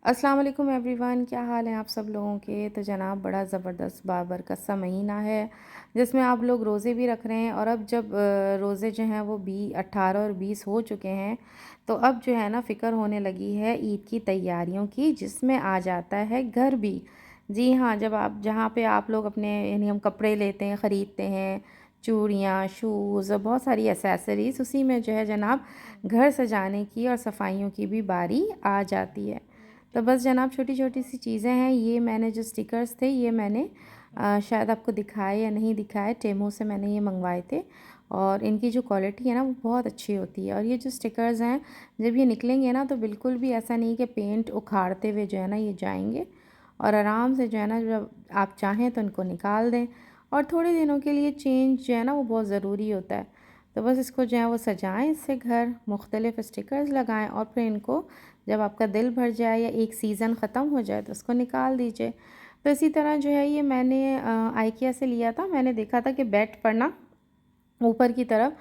अस्सलाम वालेकुम एवरीवन, क्या हाल है आप सब लोगों के। तो जनाब बड़ा ज़बरदस्त बाबरकत सा महीना है जिसमें आप लोग रोज़े भी रख रहे हैं। और अब जब रोज़े जो हैं वो 18 और 20 हो चुके हैं, तो अब जो है ना फ़िक्र होने लगी है ईद की तैयारियों की, जिसमें आ जाता है घर भी। जी हाँ, जब आप जहाँ पे आप लोग अपने यानी हम कपड़े लेते हैं, ख़रीदते हैं, चूड़ियाँ, शूज़ और बहुत सारी एसेसरीज़, उसी में जो है जनाब घर सजाने की और सफाइयों की भी बारी आ जाती है। तो बस जनाब छोटी-छोटी सी चीज़ें हैं। ये मैंने जो स्टिकर्स थे ये मैंने शायद आपको दिखाए या नहीं दिखाए, टेमो से मैंने ये मंगवाए थे। और इनकी जो क्वालिटी है ना वो बहुत अच्छी होती है। और ये जो स्टिकर्स हैं, जब ये निकलेंगे ना तो बिल्कुल भी ऐसा नहीं कि पेंट उखाड़ते हुए जो है ना ये जाएंगे। और आराम से जो है ना, जब आप चाहें तो इनको निकाल दें। और थोड़े दिनों के लिए चेंज जो है ना वो बहुत ज़रूरी होता है। तो बस इसको जो है वो सजाएं, इससे घर मुख्तलिफ़ स्टिकर्स लगाएं और फिर इनको जब आपका दिल भर जाए या एक सीज़न ख़त्म हो जाए तो उसको निकाल दीजिए। तो इसी तरह जो है ये मैंने आइकिया से लिया था। मैंने देखा था कि बेड पर ना ऊपर की तरफ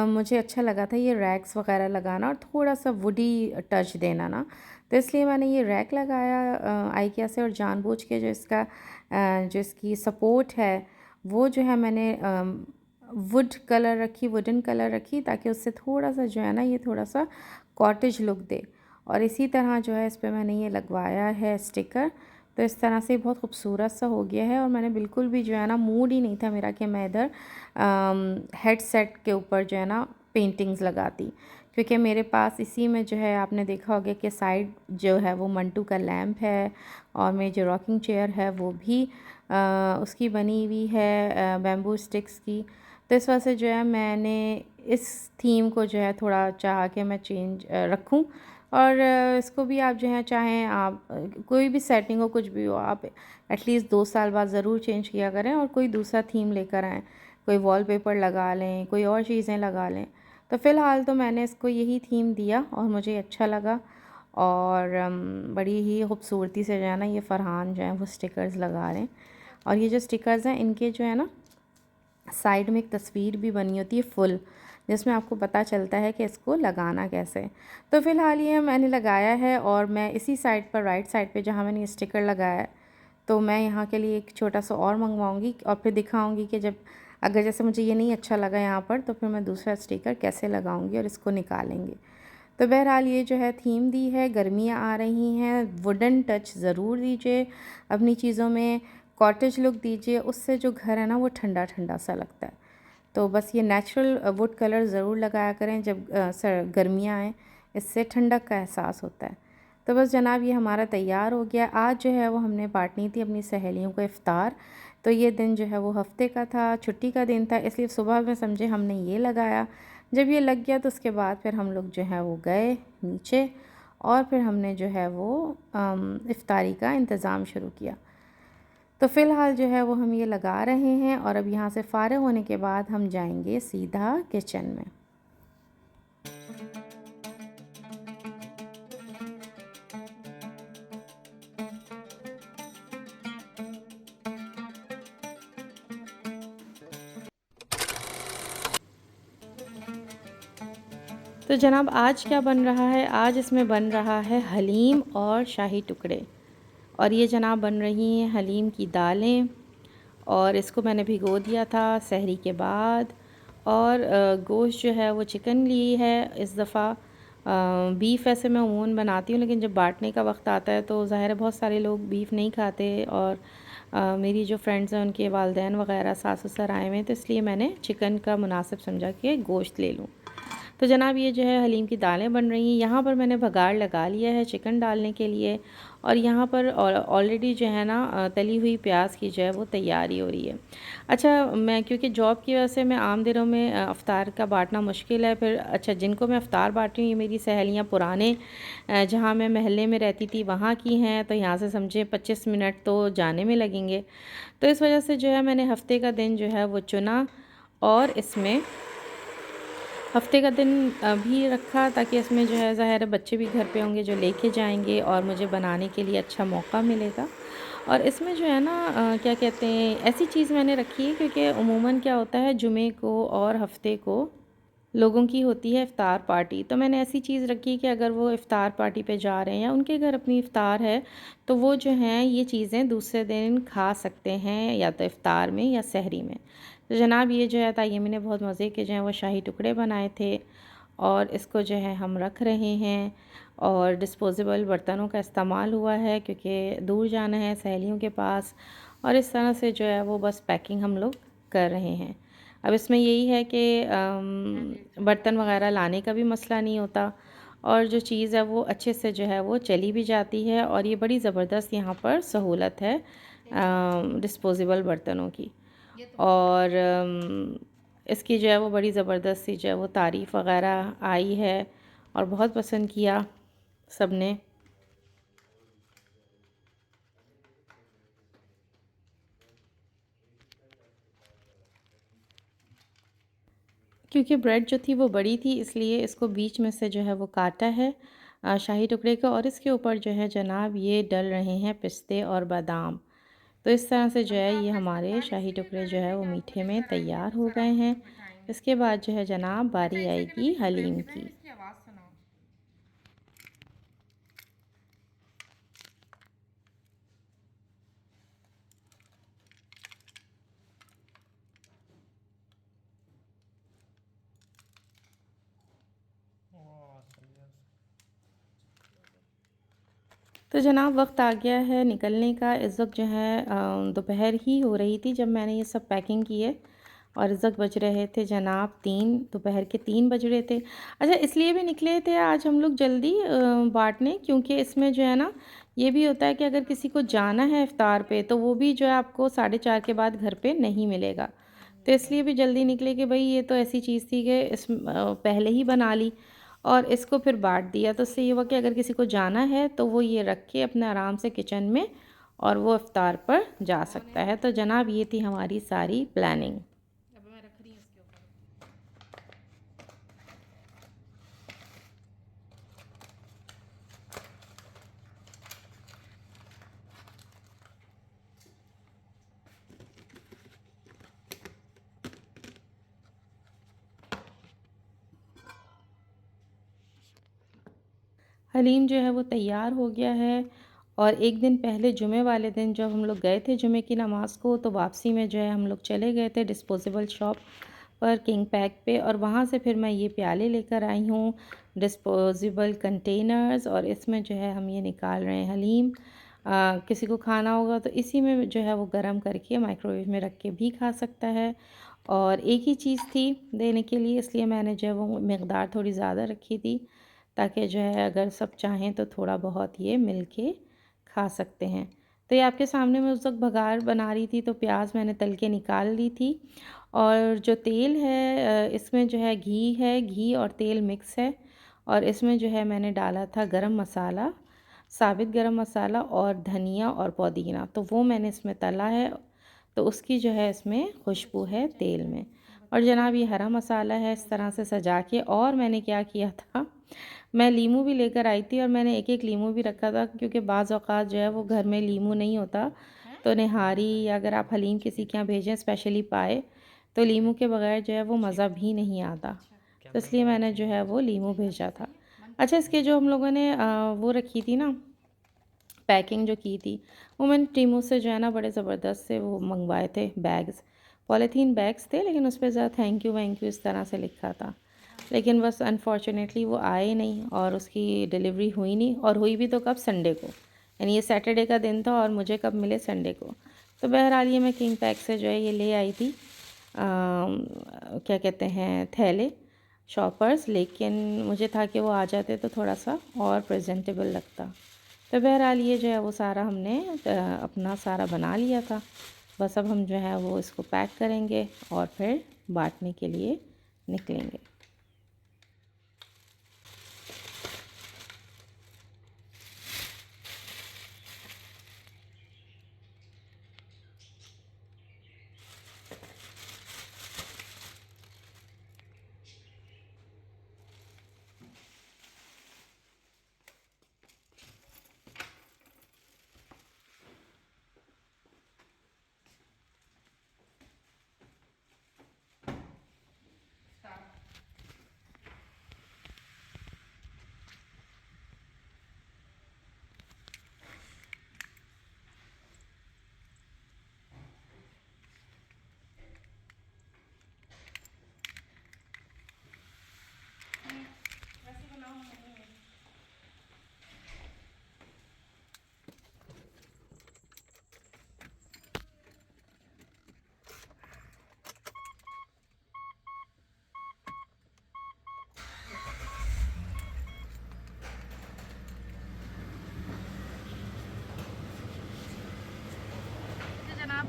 मुझे अच्छा लगा था ये रैक्स वग़ैरह लगाना और थोड़ा-सा वुडी टच देना ना। तो इसलिए मैंने ये रैक लगाया आइकिया से। और जानबूझ के जो इसका जो इसकी सपोर्ट है वो जो है मैंने वुडन कलर रखी, ताकि उससे थोड़ा-सा जो है ना ये थोड़ा-सा कॉटेज लुक दे। और इसी तरह जो है इस पे मैंने ये लगवाया है स्टिकर। तो इस तरह से बहुत खूबसूरत सा हो गया है। और मैंने बिल्कुल भी जो है ना, मूड ही नहीं था मेरा कि मैं इधर हेडसेट के ऊपर जो है ना पेंटिंग्स लगाती, क्योंकि मेरे पास इसी में जो है आपने देखा होगा कि साइड जो है वो मंटू का लैंप है। और मेरी जो रॉकिंग चेयर है वो भी उसकी बनी हुई है बैम्बू स्टिक्स की। तो इस वजह से जो है मैंने इस थीम को जो है थोड़ा चाहा कि मैं चेंज रखूं। और इसको भी आप जो है चाहें आप कोई भी सेटिंग हो, कुछ भी हो, आप एटलीस्ट 2 साल बाद ज़रूर चेंज किया करें और कोई दूसरा थीम लेकर आएँ। कोई वॉलपेपर लगा लें, कोई और चीज़ें लगा लें। तो फ़िलहाल तो मैंने इसको यही थीम दिया और मुझे अच्छा लगा। और बड़ी ही खूबसूरती से जो है ना ये फ़रहान जो है वो स्टिकर्स लगा रहे हैं। और ये जो स्टिकर्स हैं इनके जो है ना साइड में एक तस्वीर भी बनी होती है फुल, जिसमें आपको पता चलता है कि इसको लगाना कैसे है। तो फ़िलहाल ये मैंने लगाया है। और मैं इसी साइड पर, राइट साइड पे जहाँ मैंने स्टिकर लगाया है, तो मैं यहाँ के लिए एक छोटा सा और मंगवाऊँगी और फिर दिखाऊँगी कि जब अगर जैसे मुझे ये नहीं अच्छा लगा यहाँ पर, तो फिर मैं दूसरा स्टिकर कैसे लगाऊँगी और इसको निकालेंगे। तो बहरहाल ये जो है थीम दी है, गर्मियाँ आ रही हैं, वुडन टच ज़रूर दीजिए अपनी चीज़ों में, कॉटेज लुक दीजिए, उससे जो घर है ना वो ठंडा ठंडा सा लगता है। तो बस ये नेचुरल वुड कलर ज़रूर लगाया करें जब गर्मियाँ आएँ, इससे ठंडक का एहसास होता है। तो बस जनाब ये हमारा तैयार हो गया। आज जो है वो हमने बांटनी थी अपनी सहेलियों को इफ़्तार। तो ये दिन जो है वो हफ्ते का था, छुट्टी का दिन था, इसलिए सुबह में समझे हमने ये लगाया। जब ये लग गया तो उसके बाद फिर हम लोग जो है वो गए नीचे और फिर हमने जो है वो इफ़्तारी का इंतज़ाम शुरू किया। तो फ़िलहाल जो है वो हम ये लगा रहे हैं और अब यहाँ से फ़ारिग होने के बाद हम जाएंगे सीधा किचन में। तो जनाब आज क्या बन रहा है? आज इसमें बन रहा है हलीम और शाही टुकड़े। और ये जनाब बन रही हैं हलीम की दालें। और इसको मैंने भिगो दिया था सहरी के बाद। और गोश्त जो है वो चिकन ली है इस दफ़ा। बीफ वैसे मैं अमूमन बनाती हूँ, लेकिन जब बांटने का वक्त आता है तो ज़ाहिर है बहुत सारे लोग बीफ नहीं खाते। और मेरी जो फ्रेंड्स हैं उनके वालदैन वग़ैरह सास ससुर आए हुए हैं, तो इसलिए मैंने चिकन का मुनासिब समझा कि गोश्त ले लूँ। तो जनाब ये जो है हलीम की दालें बन रही हैं। यहाँ पर मैंने भगाड़ लगा लिया है चिकन डालने के लिए। और यहाँ पर ऑलरेडी जो है ना तली हुई प्याज की जो है वो तैयारी हो रही है। अच्छा, मैं क्योंकि जॉब की वजह से मैं आम दिनों में अफ्तार का बांटना मुश्किल है। फिर अच्छा, जिनको मैं अफ्तार बांट रही हूँ ये मेरी सहेलियाँ पुराने जहाँ मैं महल्ले में रहती थी वहाँ की हैं। तो यहाँ से समझे 25 मिनट तो जाने में लगेंगे। तो इस वजह से जो है मैंने हफ्ते का दिन जो है वो चुना और इसमें हफ्ते का दिन भी रखा, ताकि इसमें जो है ज़ाहिर है बच्चे भी घर पे होंगे जो लेके जाएंगे और मुझे बनाने के लिए अच्छा मौका मिलेगा। और इसमें जो है ना क्या कहते हैं, ऐसी चीज़ मैंने रखी है क्योंकि उमूमन क्या होता है जुमे को और हफ्ते को लोगों की होती है इफ़्तार पार्टी। तो मैंने ऐसी चीज़ रखी कि अगर वो इफ़्तार पार्टी पे जा रहे हैं या उनके घर अपनी इफ़्तार है, तो वो जो हैं ये चीज़ें दूसरे दिन खा सकते हैं, या तो इफ़्तार में या सहरी में। तो जनाब ये जो है ताय्यमी ने बहुत मज़े के जो हैं वो शाही टुकड़े बनाए थे, और इसको जो है हम रख रहे हैं। और डिस्पोज़ेबल बर्तनों का इस्तेमाल हुआ है क्योंकि दूर जाना है सहेलियों के पास, और इस तरह से जो है वो बस पैकिंग हम लोग कर रहे हैं। अब इसमें यही है कि बर्तन वग़ैरह लाने का भी मसला नहीं होता, और जो चीज़ है वो अच्छे से जो है वो चली भी जाती है, और ये बड़ी ज़बरदस्त यहाँ पर सहूलत है डिस्पोज़ेबल बर्तनों की। और इसकी जो है वो बड़ी ज़बरदस्त सी जो है वो तारीफ़ वग़ैरह आई है, और बहुत पसंद किया सब ने। क्योंकि ब्रेड जो थी वो बड़ी थी, इसलिए इसको बीच में से जो है वो काटा है शाही टुकड़े का, और इसके ऊपर जो है जनाब ये डल रहे हैं पिस्ते और बादाम। तो इस तरह से जो है ये हमारे शाही टुकड़े जो है वो मीठे में तैयार हो गए हैं। इसके बाद जो है जनाब बारी आएगी हलीम की। तो जनाब वक्त आ गया है निकलने का। इस वक्त जो है दोपहर ही हो रही थी जब मैंने ये सब पैकिंग की है, और इस वक्त बज रहे थे जनाब 3, दोपहर के 3 बज रहे थे। अच्छा, इसलिए भी निकले थे आज हम लोग जल्दी बांटने, क्योंकि इसमें जो है ना ये भी होता है कि अगर किसी को जाना है इफ्तार पे तो वो भी जो है आपको 4:30 के बाद घर पे नहीं मिलेगा। तो इसलिए भी जल्दी निकले कि भाई ये तो ऐसी चीज़ थी कि पहले ही बना ली और इसको फिर बाँट दिया। तो इससे ये हुआ कि अगर किसी को जाना है तो वो ये रख के अपने आराम से किचन में और वो इफ्तार पर जा सकता है। तो जनाब ये थी हमारी सारी प्लानिंग। हलीम जो है वो तैयार हो गया है, और एक दिन पहले जुमे वाले दिन जब हम लोग गए थे जुमे की नमाज़ को, तो वापसी में जो है हम लोग चले गए थे डिस्पोजेबल शॉप पर किंग पैक पे, और वहाँ से फिर मैं ये प्याले लेकर आई हूँ डिस्पोजेबल कंटेनर्स, और इसमें जो है हम ये निकाल रहे हैं हलीम। किसी को खाना होगा तो इसी में जो है वो गरम करके माइक्रोवेव में रख के भी खा सकता है। और एक ही चीज़ थी देने के लिए, इसलिए मैंने जो है वो मकदार थोड़ी ज़्यादा रखी थी, ताकि जो है अगर सब चाहें तो थोड़ा बहुत ये मिल के खा सकते हैं। तो ये आपके सामने मैं उस वक्त बघार बना रही थी तो प्याज मैंने तल के निकाल ली थी, और जो तेल है इसमें जो है घी और तेल मिक्स है, और इसमें जो है मैंने डाला था गरम मसाला, साबित गरम मसाला और धनिया और पुदीना, तो वो मैंने इसमें तला है, तो उसकी जो है इसमें खुशबू है तेल में। और जनाब ये हरा मसाला है इस तरह से सजा के। और मैंने क्या किया था, मैं लीमू भी लेकर आई थी, और मैंने एक एक लीमू भी रखा था क्योंकि बाज़ औक़ात जो है वो घर में लीमू नहीं होता, तो निहारी या अगर आप हलीम किसी के यहाँ भेजें स्पेशली पाए, तो लीमू के बगैर जो है वो मज़ा भी नहीं आता। तो इसलिए मैंने जो है वो लीमू भेजा था। अच्छा, इसके जो हम लोगों ने वो रखी थी ना पैकिंग जो की थी, वो मैंने टीमू से जो है ना बड़े ज़बरदस्त से वो मंगवाए थे बैग्स, पॉलीथीन बैग्स थे, लेकिन उस पे ज़रा थैंक यू वैंक यू इस तरह से लिखा था। लेकिन बस अनफॉर्चुनेटली वो आए नहीं और उसकी डिलीवरी हुई नहीं, और हुई भी तो कब, संडे को, यानी ये सैटरडे का दिन था और मुझे कब मिले, संडे को। तो बहरहाल ये मैं किंग पैक से जो है ये ले आई थी क्या कहते हैं थैले, शॉपर्स, लेकिन मुझे था कि वो आ जाते तो थोड़ा सा और प्रेजेंटेबल लगता। तो बहरहाल ये जो है वो सारा हमने अपना सारा बना लिया था। बस अब हम जो है वो इसको पैक करेंगे और फिर बांटने के लिए निकलेंगे।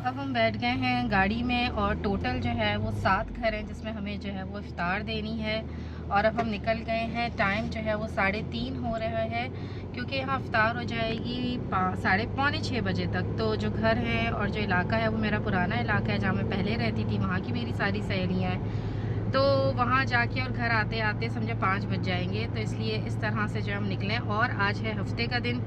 अब हम बैठ गए हैं गाड़ी में और टोटल जो है वो 7 घर हैं जिसमें हमें जो है वो इफ्तार देनी है। और अब हम निकल गए हैं। टाइम जो है वो 3:30 हो रहा है क्योंकि यहाँ इफ्तार हो जाएगी 5:45 बजे तक। तो जो घर है और जो इलाका है वो मेरा पुराना इलाका है जहाँ मैं पहले रहती थी, वहाँ की मेरी सारी सहेलियाँ हैं। तो वहाँ जाके और घर आते आते समझे 5 बज जाएंगे। तो इसलिए इस तरह से जो हम निकलें। और आज है हफ्ते का दिन,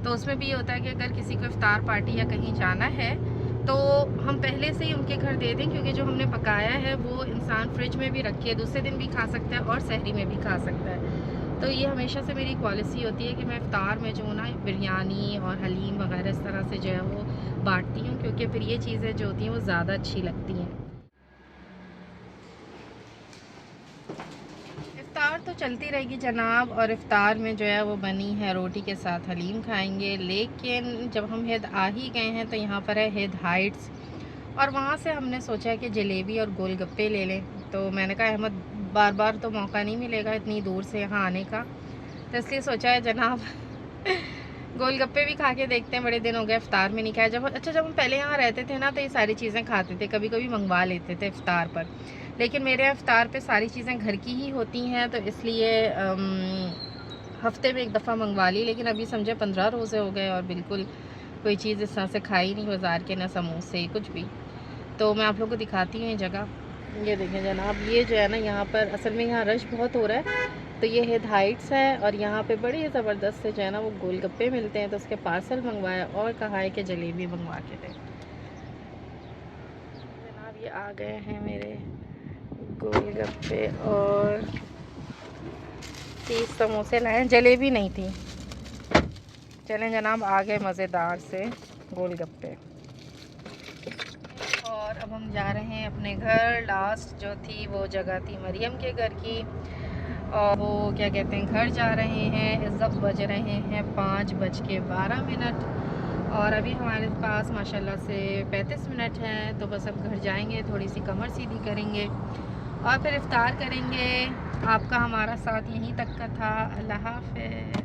तो उसमें भी ये होता है कि अगर किसी को इफ्तार पार्टी या कहीं जाना है तो हम पहले से ही उनके घर दे दें, क्योंकि जो हमने पकाया है वो इंसान फ्रिज में भी रखे दूसरे दिन भी खा सकता है और सहरी में भी खा सकता है। तो ये हमेशा से मेरी पॉलिसी होती है कि मैं इफ्तार में जो ना बिरयानी और हलीम वगैरह इस तरह से जो है वो बांटती हूँ, क्योंकि फिर ये चीज़ें जो होती हैं वो ज़्यादा अच्छी लगती हैं। इफ्तार तो चलती रहेगी जनाब, और इफ्तार में जो है वो बनी है रोटी के साथ हलीम खाएंगे। लेकिन जब हम हिद आ ही गए हैं तो यहाँ पर है हिद हाइट्स, और वहाँ से हमने सोचा कि जलेबी और गोलगप्पे ले लें। तो मैंने कहा अहमद बार बार तो मौका नहीं मिलेगा इतनी दूर से यहाँ आने का, तो इसलिए सोचा है जनाब गोलगप्पे भी खा के देखते हैं। बड़े दिन हो गए इफ्तार में नहीं खाया। जब हम पहले यहाँ रहते थे ना तो ये सारी चीज़ें खाते थे, कभी कभी मंगवा लेते थे इफ्तार पर। लेकिन मेरे यहाँ इफ्तार पे सारी चीज़ें घर की ही होती हैं, तो इसलिए हफ्ते में एक दफ़ा मंगवा ली। लेकिन अभी समझे 15 रोज़े हो गए और बिल्कुल कोई चीज़ इस तरह से खाई नहीं बाज़ार के, ना समोसे कुछ भी। तो मैं आप लोगों को दिखाती हूँ ये जगह। ये देखें जनाब, ये जो है ना यहाँ पर असल में यहाँ रश बहुत हो रहा है। तो ये हिद हाइट्स है और यहाँ पे बड़े ज़बरदस्त से जो है ना वो गोलगप्पे मिलते हैं। तो उसके पार्सल मंगवाया और कहा है कि जलेबी मंगवा के दें। जनाब ये आ गए हैं मेरे गोलगप्पे और 30 समोसे लाए, जलेबी नहीं थी। चलें जनाब, आ गए मज़ेदार से गोलगप्पे। और अब हम जा रहे हैं अपने घर। लास्ट जो थी वो जगह थी मरियम के घर की, और वो क्या कहते हैं घर जा रहे हैं। इस वक्त बज रहे हैं 5:12। और अभी हमारे पास माशाल्लाह से 35 मिनट हैं। तो बस अब घर जाएंगे, थोड़ी सी कमर सीधी करेंगे और फिर इफ्तार करेंगे। आपका हमारा साथ यहीं तक का था। अल्लाह हाफ़िज़।